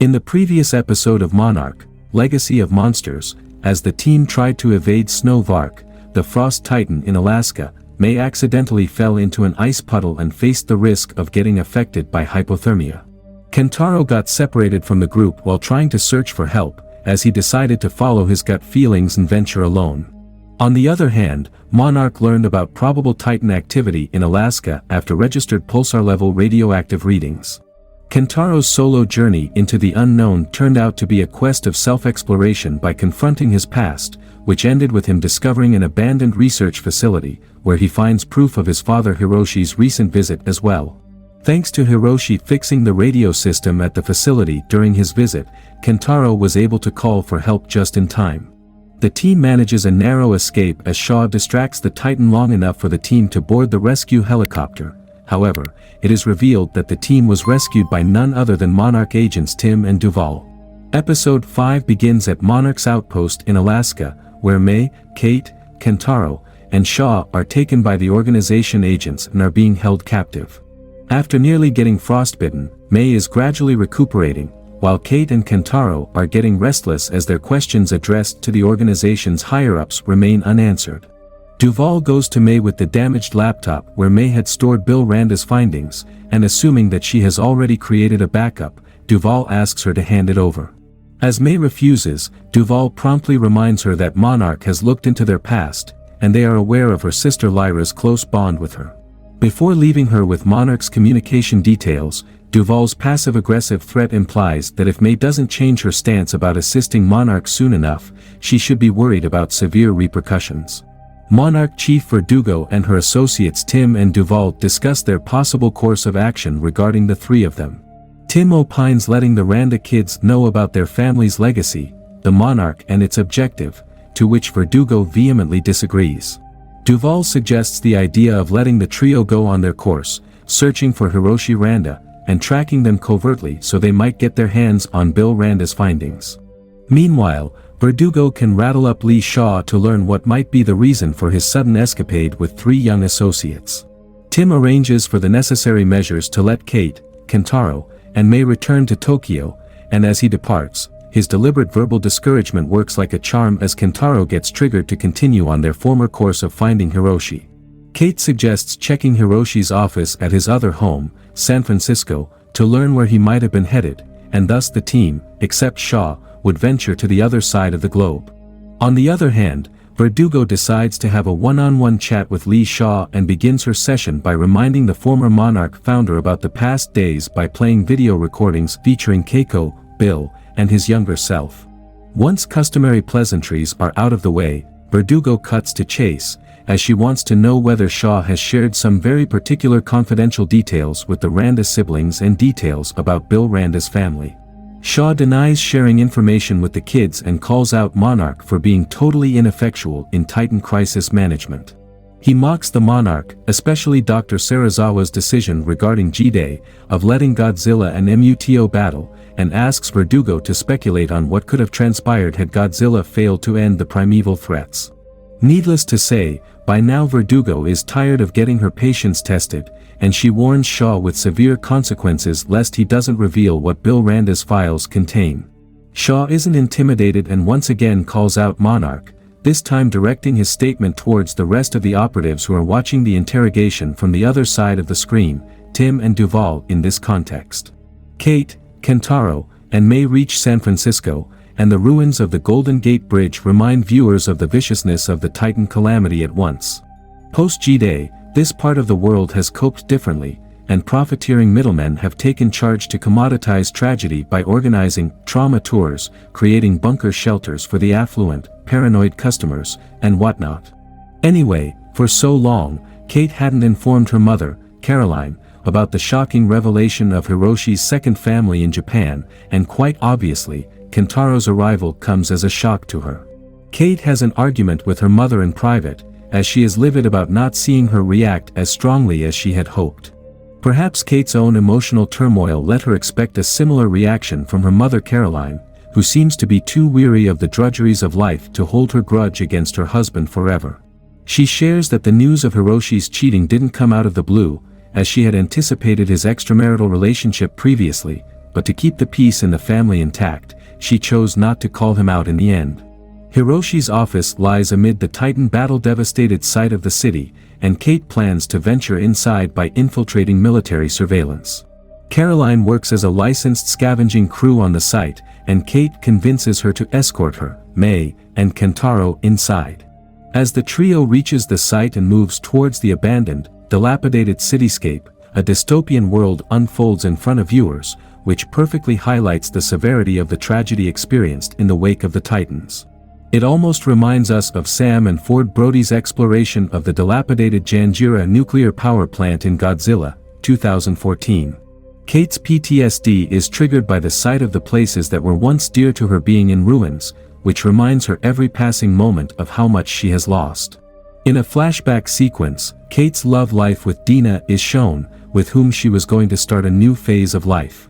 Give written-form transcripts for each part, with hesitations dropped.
In the previous episode of Monarch, Legacy of Monsters, as the team tried to evade Snow Vark, the Frost Titan in Alaska, May accidentally fell into an ice puddle and faced the risk of getting affected by hypothermia. Kentaro got separated from the group while trying to search for help, as he decided to follow his gut feelings and venture alone. On the other hand, Monarch learned about probable Titan activity in Alaska after registered pulsar-level radioactive readings. Kentaro's solo journey into the unknown turned out to be a quest of self-exploration by confronting his past, which ended with him discovering an abandoned research facility, where he finds proof of his father Hiroshi's recent visit as well. Thanks to Hiroshi fixing the radio system at the facility during his visit, Kentaro was able to call for help just in time. The team manages a narrow escape as Shaw distracts the Titan long enough for the team to board the rescue helicopter. However, it is revealed that the team was rescued by none other than Monarch agents Tim and Duval. Episode 5 begins at Monarch's outpost in Alaska, where May, Kate, Kentaro, and Shaw are taken by the organization agents and are being held captive. After nearly getting frostbitten, May is gradually recuperating, while Kate and Kentaro are getting restless as their questions addressed to the organization's higher-ups remain unanswered. Duval goes to May with the damaged laptop where May had stored Bill Randa's findings, and assuming that she has already created a backup, Duval asks her to hand it over. As May refuses, Duval promptly reminds her that Monarch has looked into their past, and they are aware of her sister Lyra's close bond with her. Before leaving her with Monarch's communication details, Duval's passive-aggressive threat implies that if May doesn't change her stance about assisting Monarch soon enough, she should be worried about severe repercussions. Monarch Chief Verdugo and her associates Tim and Duval discuss their possible course of action regarding the three of them. Tim opines letting the Randa kids know about their family's legacy, the Monarch and its objective, to which Verdugo vehemently disagrees. Duval suggests the idea of letting the trio go on their course, searching for Hiroshi Randa, and tracking them covertly so they might get their hands on Bill Randa's findings. Meanwhile, Verdugo can rattle up Lee Shaw to learn what might be the reason for his sudden escapade with three young associates. Tim arranges for the necessary measures to let Kate, Kentaro, and May return to Tokyo, and as he departs, his deliberate verbal discouragement works like a charm as Kentaro gets triggered to continue on their former course of finding Hiroshi. Kate suggests checking Hiroshi's office at his other home, San Francisco, to learn where he might have been headed, and thus the team, except Shaw, would venture to the other side of the globe. On the other hand, Verdugo decides to have a one-on-one chat with Lee Shaw and begins her session by reminding the former Monarch founder about the past days by playing video recordings featuring Keiko, Bill, and his younger self. Once customary pleasantries are out of the way, Verdugo cuts to chase, as she wants to know whether Shaw has shared some very particular confidential details with the Randa siblings and details about Bill Randa's family. Shaw denies sharing information with the kids and calls out Monarch for being totally ineffectual in Titan crisis management. He mocks the Monarch, especially Dr. Serizawa's decision regarding G-Day, of letting Godzilla and MUTO battle, and asks Verdugo to speculate on what could have transpired had Godzilla failed to end the primeval threats. Needless to say, by now Verdugo is tired of getting her patience tested, and she warns Shaw with severe consequences lest he doesn't reveal what Bill Randa's files contain. Shaw isn't intimidated and once again calls out Monarch, this time directing his statement towards the rest of the operatives who are watching the interrogation from the other side of the screen, Tim and Duval in this context. Kate, Kentaro, and May reach San Francisco, and the ruins of the Golden Gate Bridge remind viewers of the viciousness of the Titan calamity at once. Post-G-Day, this part of the world has coped differently, and profiteering middlemen have taken charge to commoditize tragedy by organizing trauma tours, creating bunker shelters for the affluent, paranoid customers, and whatnot. Anyway, for so long, Kate hadn't informed her mother, Caroline, about the shocking revelation of Hiroshi's second family in Japan, and quite obviously, Kentaro's arrival comes as a shock to her. Kate has an argument with her mother in private, as she is livid about not seeing her react as strongly as she had hoped. Perhaps Kate's own emotional turmoil let her expect a similar reaction from her mother Caroline, who seems to be too weary of the drudgeries of life to hold her grudge against her husband forever. She shares that the news of Hiroshi's cheating didn't come out of the blue, as she had anticipated his extramarital relationship previously, but to keep the peace in the family intact, she chose not to call him out in the end. Hiroshi's office lies amid the Titan battle-devastated site of the city, and Kate plans to venture inside by infiltrating military surveillance. Caroline works as a licensed scavenging crew on the site, and Kate convinces her to escort her, May, and Kentaro inside. As the trio reaches the site and moves towards the abandoned, dilapidated cityscape, a dystopian world unfolds in front of viewers, which perfectly highlights the severity of the tragedy experienced in the wake of the Titans. It almost reminds us of Sam and Ford Brody's exploration of the dilapidated Janjira nuclear power plant in Godzilla, 2014. Kate's PTSD is triggered by the sight of the places that were once dear to her being in ruins, which reminds her every passing moment of how much she has lost. In a flashback sequence, Kate's love life with Dina is shown, with whom she was going to start a new phase of life.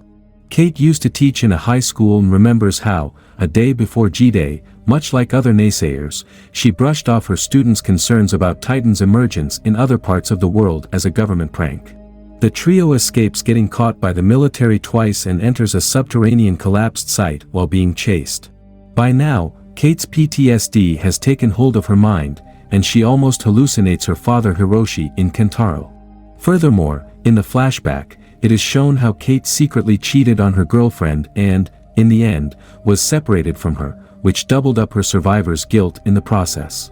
Kate used to teach in a high school and remembers how, a day before G-Day, much like other naysayers, she brushed off her students' concerns about Titan's emergence in other parts of the world as a government prank. The trio escapes getting caught by the military twice and enters a subterranean collapsed site while being chased. By now, Kate's PTSD has taken hold of her mind, and she almost hallucinates her father Hiroshi in Kentaro. Furthermore, in the flashback, it is shown how Kate secretly cheated on her girlfriend and, in the end, was separated from her, which doubled up her survivor's guilt in the process.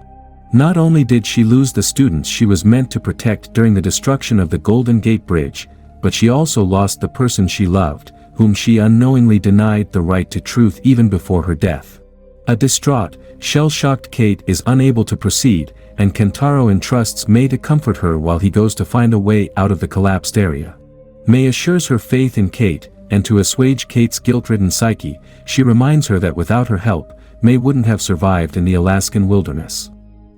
Not only did she lose the students she was meant to protect during the destruction of the Golden Gate Bridge, but she also lost the person she loved, whom she unknowingly denied the right to truth even before her death. A distraught, shell-shocked Kate is unable to proceed, and Kentaro entrusts May to comfort her while he goes to find a way out of the collapsed area. May assures her faith in Kate, and to assuage Kate's guilt-ridden psyche, she reminds her that without her help, May wouldn't have survived in the Alaskan wilderness.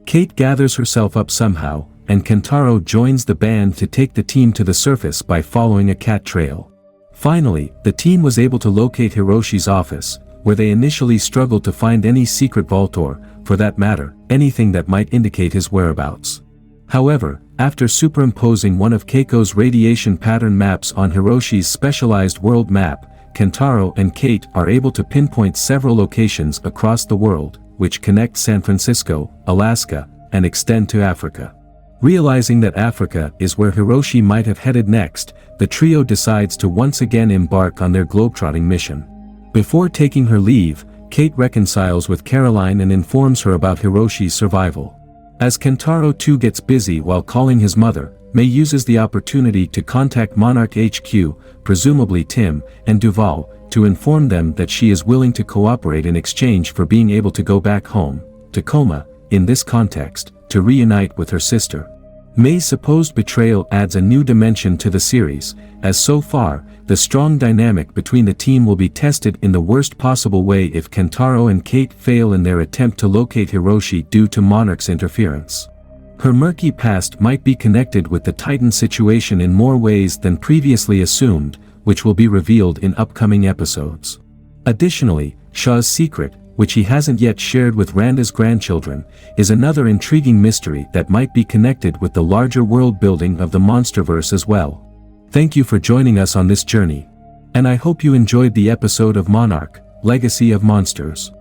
Kate gathers herself up somehow, and Kentaro joins the band to take the team to the surface by following a cat trail. Finally, the team was able to locate Hiroshi's office, where they initially struggled to find any secret vault or, for that matter, anything that might indicate his whereabouts. However, after superimposing one of Keiko's radiation pattern maps on Hiroshi's specialized world map, Kentaro and Kate are able to pinpoint several locations across the world, which connect San Francisco, Alaska, and extend to Africa. Realizing that Africa is where Hiroshi might have headed next, the trio decides to once again embark on their globetrotting mission. Before taking her leave, Kate reconciles with Caroline and informs her about Hiroshi's survival. As Kentaro too gets busy while calling his mother, May uses the opportunity to contact Monarch HQ, presumably Tim, and Duval, to inform them that she is willing to cooperate in exchange for being able to go back home, Tacoma, in this context, to reunite with her sister. May's supposed betrayal adds a new dimension to the series, as so far, the strong dynamic between the team will be tested in the worst possible way if Kentaro and Kate fail in their attempt to locate Hiroshi due to Monarch's interference. Her murky past might be connected with the Titan situation in more ways than previously assumed, which will be revealed in upcoming episodes. Additionally, Shaw's secret, which he hasn't yet shared with Randa's grandchildren, is another intriguing mystery that might be connected with the larger world building of the MonsterVerse as well. Thank you for joining us on this journey. And I hope you enjoyed the episode of Monarch, Legacy of Monsters.